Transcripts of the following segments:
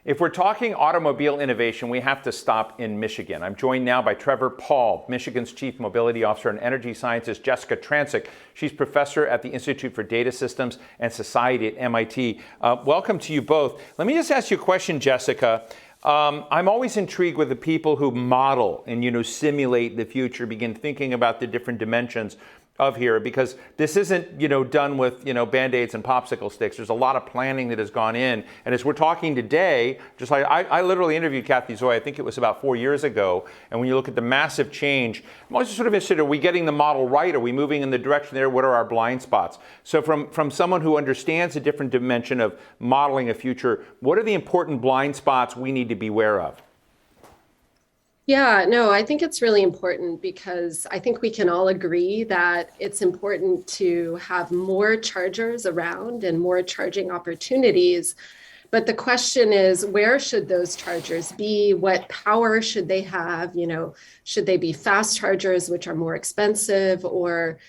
If we're talking automobile innovation, we have to stop in Michigan. I'm joined now by Trevor Pawl, Michigan's Chief Mobility Officer, and energy scientist Jessika Trancik. She's professor at the Institute for Data Systems and Society at MIT. Welcome to you both. Let me just ask you a question, Jessika. I'm always intrigued with the people who model and simulate the future, begin thinking about the different dimensions of here, because this isn't done with band-aids and popsicle sticks. There's a lot of planning that has gone in, and as we're talking today, just like I literally interviewed Kathy Zoy, I think it was about 4 years ago, and when you look at the massive change, I'm always sort of interested, are we getting the model right? Are we moving in the direction there? What are our blind spots? So from someone who understands a different dimension of modeling a future, what are the important blind spots we need to be aware of? Yeah, no, I think it's really important because I think we can all agree that it's important to have more chargers around and more charging opportunities. But the question is, where should those chargers be? What power should they have? Should they be fast chargers, which are more expensive, or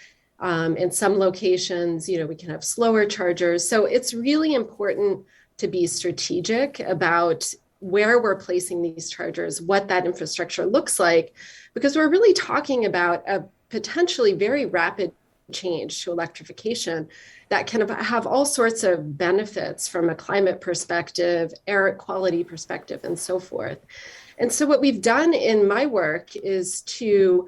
in some locations, we can have slower chargers. So it's really important to be strategic about where we're placing these chargers, what that infrastructure looks like, because we're really talking about a potentially very rapid change to electrification that can have all sorts of benefits from a climate perspective, air quality perspective, and so forth. And so what we've done in my work is to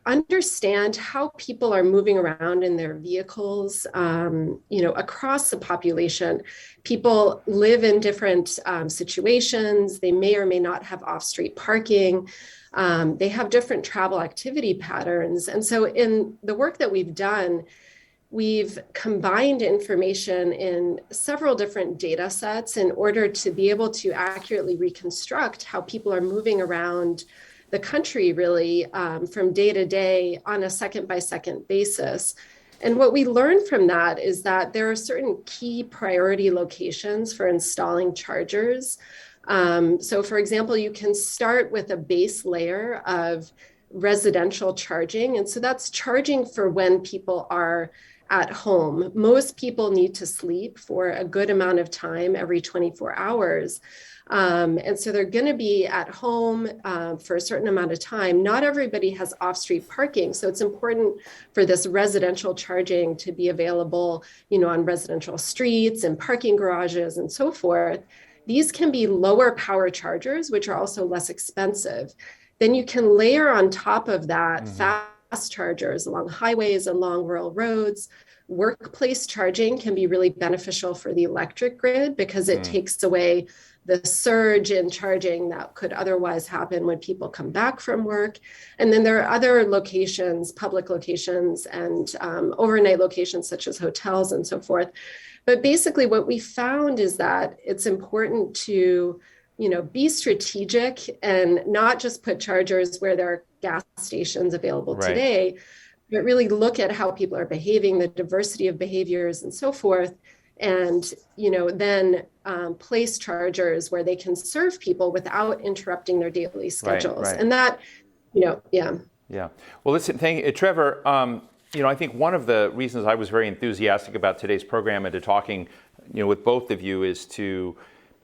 understand how people are moving around in their vehicles, across the population. People live in different situations. They may or may not have off-street parking. They have different travel activity patterns. And so in the work that we've done, we've combined information in several different data sets in order to be able to accurately reconstruct how people are moving around the country, really, from day to day on a second by second basis. And what we learned from that is that there are certain key priority locations for installing chargers. So for example, you can start with a base layer of residential charging. And so that's charging for when people are at home. Most people need to sleep for a good amount of time every 24 hours. And so they're going to be at home for a certain amount of time. Not everybody has off-street parking. So it's important for this residential charging to be available, on residential streets and parking garages and so forth. These can be lower power chargers, which are also less expensive. Then you can layer on top of that fast chargers along highways, along rural roads. Workplace charging can be really beneficial for the electric grid because it takes away the surge in charging that could otherwise happen when people come back from work. And then there are other locations, public locations, and overnight locations such as hotels and so forth. But basically what we found is that it's important to, be strategic and not just put chargers where there are gas stations available today, but really look at how people are behaving, the diversity of behaviors and so forth. And, then place chargers where they can serve people without interrupting their daily schedules. Right. And that, yeah. Yeah. Well, listen, thank you, Trevor. I think one of the reasons I was very enthusiastic about today's program and to talking, with both of you is to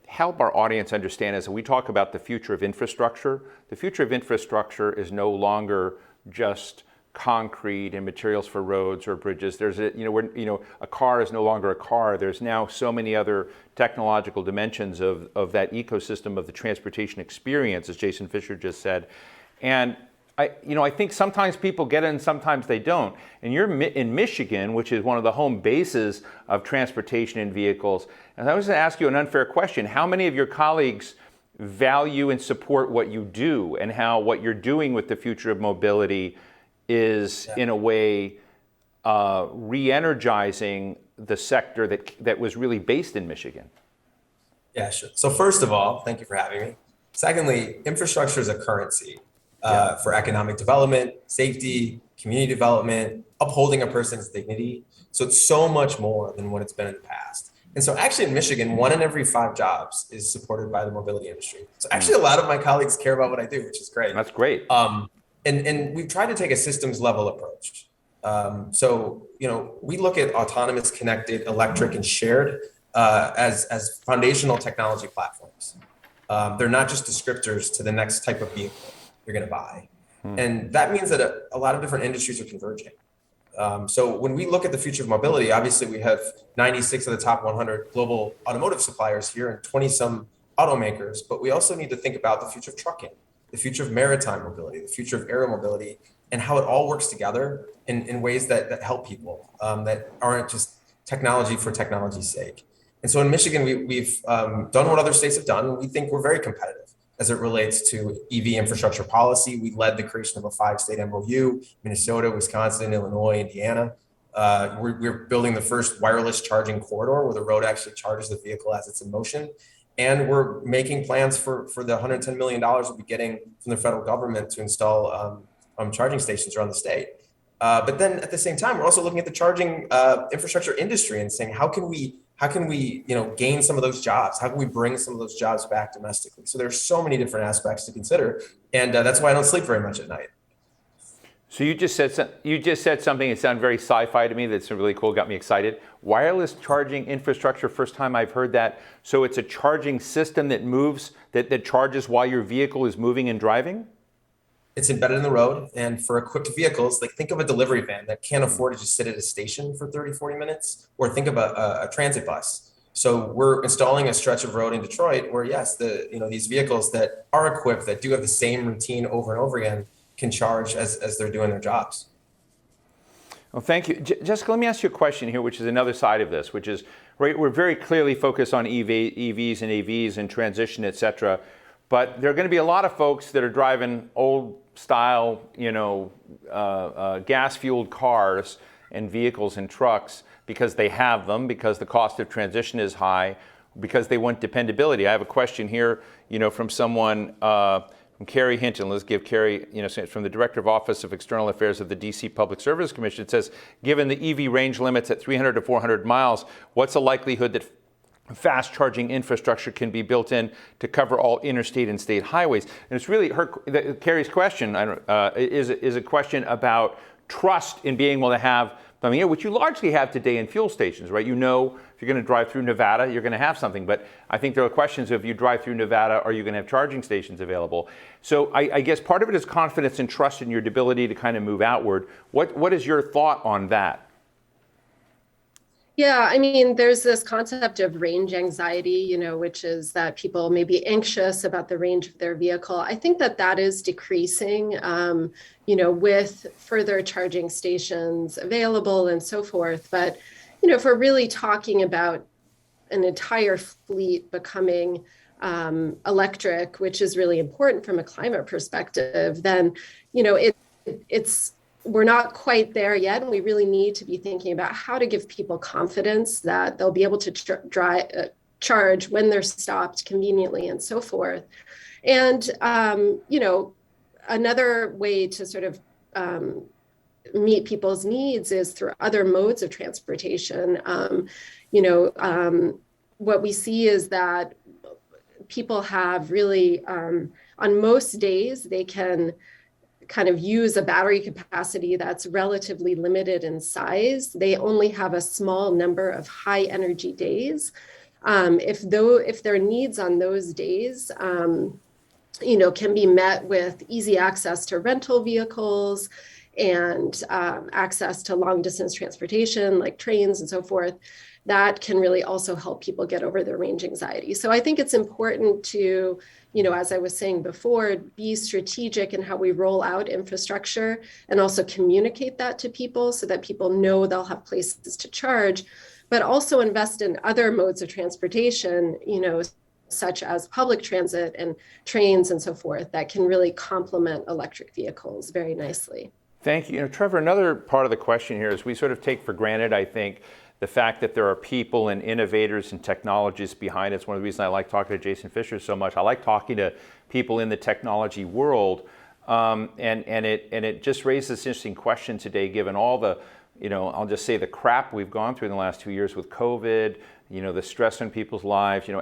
help our audience understand as we talk about the future of infrastructure. The future of infrastructure is no longer just concrete and materials for roads or bridges. There's a car is no longer a car. There's now so many other technological dimensions of that ecosystem of the transportation experience, as Jason Fisher just said. And I think sometimes people get it and sometimes they don't. And you're in Michigan, which is one of the home bases of transportation and vehicles. And I was going to ask you an unfair question. How many of your colleagues value and support what you do and how what you're doing with the future of mobility is in a way re-energizing the sector that was really based in Michigan? Yeah, sure. So first of all, thank you for having me. Secondly, infrastructure is a currency for economic development, safety, community development, upholding a person's dignity. So it's so much more than what it's been in the past. And so actually in Michigan, 1 in every 5 jobs is supported by the mobility industry. So actually a lot of my colleagues care about what I do, which is great. That's great. And we've tried to take a systems level approach. So, we look at autonomous, connected, electric, and shared as foundational technology platforms. They're not just descriptors to the next type of vehicle you're going to buy. And that means that a lot of different industries are converging. So when we look at the future of mobility, obviously we have 96 of the top 100 global automotive suppliers here and 20 some automakers, but we also need to think about the future of trucking, the future of maritime mobility, the future of air mobility, and how it all works together in ways that help people, that aren't just technology for technology's sake. And so in Michigan, we've done what other states have done, and we think we're very competitive as it relates to EV infrastructure policy. We led the creation of a 5-state MOU, Minnesota, Wisconsin, Illinois, Indiana. We're building the first wireless charging corridor where the road actually charges the vehicle as it's in motion. And we're making plans for the $110 million we'll be getting from the federal government to install charging stations around the state. But then at the same time, we're also looking at the charging infrastructure industry and saying, how can we gain some of those jobs? How can we bring some of those jobs back domestically? So there's so many different aspects to consider. And that's why I don't sleep very much at night. So you just said something that sounded very sci-fi to me. That's really cool. Got me excited. Wireless charging infrastructure. First time I've heard that. So it's a charging system that moves, that charges while your vehicle is moving and driving? It's embedded in the road. And for equipped vehicles, like think of a delivery van that can't afford to just sit at a station for 30, 40 minutes, or think of a transit bus. So we're installing a stretch of road in Detroit where, yes, these vehicles that are equipped, that do have the same routine over and over again, can charge as they're doing their jobs. Well, thank you. Jessika, let me ask you a question here, which is another side of this, which is, right, we're very clearly focused on EVs and AVs and transition, et cetera. But there are going to be a lot of folks that are driving old style, gas-fueled cars and vehicles and trucks because they have them, because the cost of transition is high, because they want dependability. I have a question here, from someone, from Carrie Hinton. Let's give Carrie, from the Director of Office of External Affairs of the DC Public Service Commission. It says, given the EV range limits at 300 to 400 miles, what's the likelihood that fast charging infrastructure can be built in to cover all interstate and state highways? And it's really Carrie's question is a question about trust in being able to have them here, which you largely have today in fuel stations, right? If you're going to drive through Nevada, you're going to have something. But I think there are questions of, if you drive through Nevada, are you going to have charging stations available? So I guess part of it is confidence and trust in your ability to kind of move outward. What is your thought on that? Yeah, I mean, there's this concept of range anxiety, which is that people may be anxious about the range of their vehicle. I think that is decreasing, with further charging stations available and so forth. But, if we're really talking about an entire fleet becoming electric, which is really important from a climate perspective, then, we're not quite there yet, and we really need to be thinking about how to give people confidence that they'll be able to charge when they're stopped conveniently and so forth. And, another way to sort of meet people's needs is through other modes of transportation. What we see is that people have really, on most days, they can kind of use a battery capacity that's relatively limited in size. They only have a small number of high energy days. If their needs on those days, can be met with easy access to rental vehicles and access to long distance transportation like trains and so forth, that can really also help people get over their range anxiety. So I think it's important to, as I was saying before, be strategic in how we roll out infrastructure and also communicate that to people so that people know they'll have places to charge, but also invest in other modes of transportation, such as public transit and trains and so forth, that can really complement electric vehicles very nicely. Thank you. Trevor, another part of the question here is we sort of take for granted, I think, the fact that there are people and innovators and technologists behind it. It's one of the reasons I like talking to Jason Fisher so much. I like talking to people in the technology world, and it just raises this interesting question today, given all the, I'll just say the crap we've gone through in the last 2 years with COVID, the stress on people's lives, in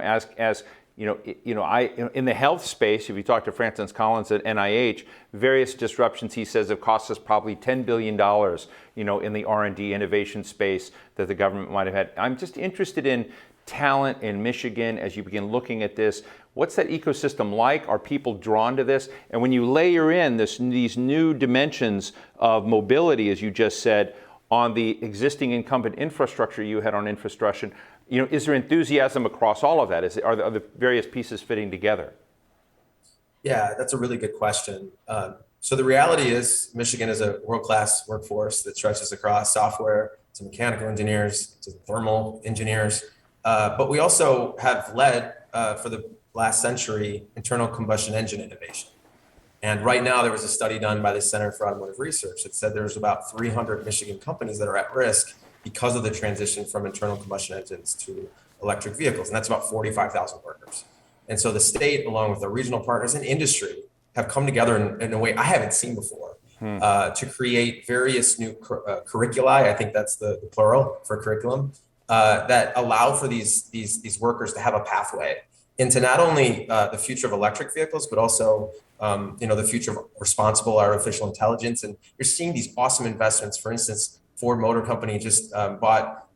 the health space, if you talk to Francis Collins at NIH, various disruptions, he says, have cost us probably $10 billion, in the R&D innovation space that the government might have had. I'm just interested in talent in Michigan as you begin looking at this? What's that ecosystem like? Are people drawn to this? And when you layer in these new dimensions of mobility, as you just said, on the existing incumbent infrastructure you had on infrastructure, is there enthusiasm across all of that? Are the various pieces fitting together? Yeah, that's a really good question. So the reality is Michigan is a world-class workforce that stretches across software to mechanical engineers to thermal engineers. But we also have led for the last century internal combustion engine innovation. And right now there was a study done by the Center for Automotive Research that said there's about 300 Michigan companies that are at risk because of the transition from internal combustion engines to electric vehicles. And that's about 45,000 workers. And so the state, along with the regional partners and industry, have come together in a way I haven't seen before to create various new curricula. I think that's the plural for curriculum that allow for these workers to have a pathway into not only the future of electric vehicles, but also the future of responsible artificial intelligence. And you're seeing these awesome investments. For instance, Ford Motor Company just bought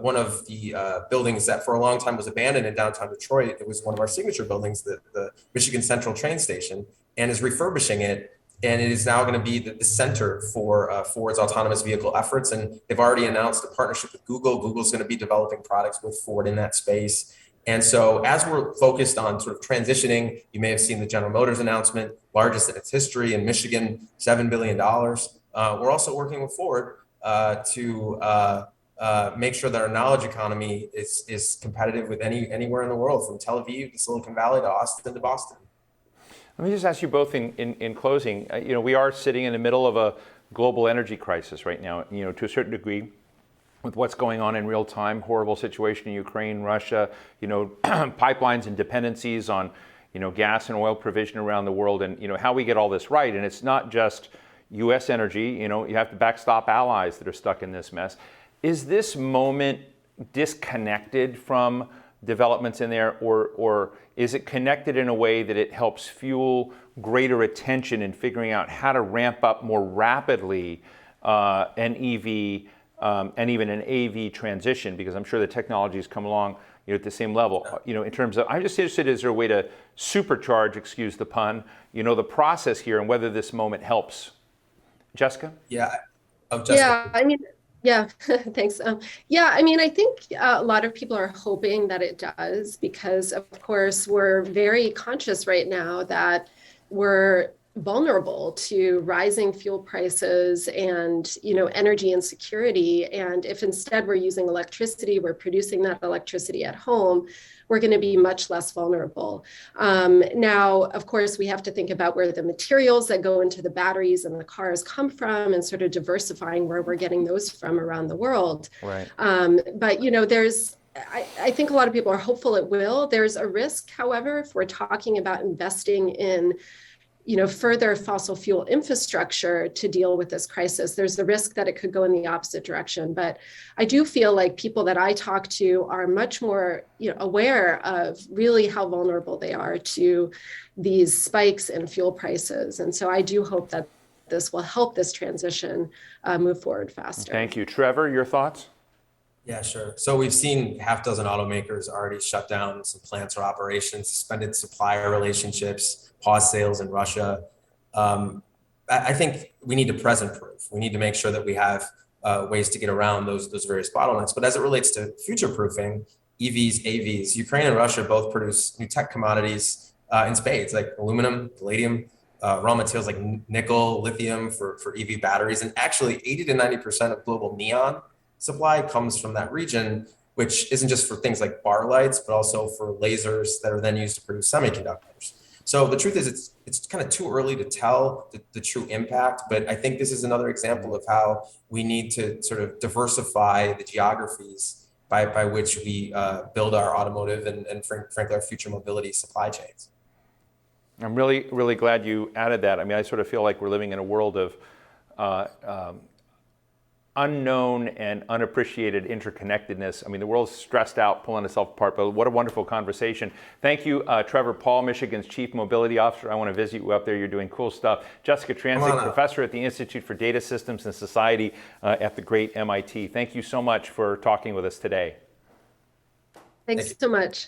one of the buildings that for a long time was abandoned in downtown Detroit. It was one of our signature buildings, the Michigan Central train station, and is refurbishing it. And it is now going to be the center for Ford's autonomous vehicle efforts. And they've already announced a partnership with Google. Google's going to be developing products with Ford in that space. And so as we're focused on sort of transitioning, you may have seen the General Motors announcement, largest in its history in Michigan, $7 billion. We're also working with Ford to make sure that our knowledge economy is competitive with anywhere in the world, from Tel Aviv to Silicon Valley to Austin to Boston. Let me just ask you both in closing. We are sitting in the middle of a global energy crisis right now. To a certain degree, with what's going on in real time, horrible situation in Ukraine, Russia, pipelines and dependencies on, gas and oil provision around the world, and how we get all this right. And it's not just U.S. energy. You have to backstop allies that are stuck in this mess. Is this moment disconnected from developments in there, or is it connected in a way that it helps fuel greater attention in figuring out how to ramp up more rapidly an EV and even an AV transition? Because I'm sure the technologies come along at the same level. In terms of, I'm just interested, is there a way to supercharge, excuse the pun, the process here, and whether this moment helps? Jessica? Yeah. Oh, Jessica. Yeah, yeah, thanks. I think a lot of people are hoping that it does, because of course we're very conscious right now that we're vulnerable to rising fuel prices and energy insecurity. And if instead we're using electricity, we're producing that electricity at home, we're going to be much less vulnerable. Now, of course, we have to think about where the materials that go into the batteries and the cars come from, and sort of diversifying where we're getting those from around the world. Right. But I think a lot of people are hopeful it will. There's a risk, however, if we're talking about investing in further fossil fuel infrastructure to deal with this crisis, there's the risk that it could go in the opposite direction. But I do feel like people that I talk to are much more aware of really how vulnerable they are to these spikes in fuel prices. And so I do hope that this will help this transition move forward faster. Thank you. Trevor, your thoughts? Yeah, sure. So we've seen half dozen automakers already shut down some plants or operations, suspended supplier relationships, pause sales in Russia. I think we need to present proof. We need to make sure that we have ways to get around those various bottlenecks. But as it relates to future proofing, EVs, AVs, Ukraine and Russia both produce new tech commodities in spades, like aluminum, palladium, raw materials like nickel, lithium for EV batteries. And actually 80 to 90% of global neon supply comes from that region, which isn't just for things like bar lights, but also for lasers that are then used to produce semiconductors. So the truth is it's kind of too early to tell the true impact, but I think this is another example of how we need to sort of diversify the geographies by which we build our automotive and frankly, our future mobility supply chains. I'm really, really glad you added that. I mean, I sort of feel like we're living in a world of unknown and unappreciated interconnectedness. I mean, the world's stressed out, pulling itself apart, but what a wonderful conversation. Thank you, Trevor Pawl, Michigan's Chief Mobility Officer. I want to visit you up there. You're doing cool stuff. Jessika Trancik, Professor at the Institute for Data Systems and Society at the great MIT. Thank you so much for talking with us today. Thanks you. so much.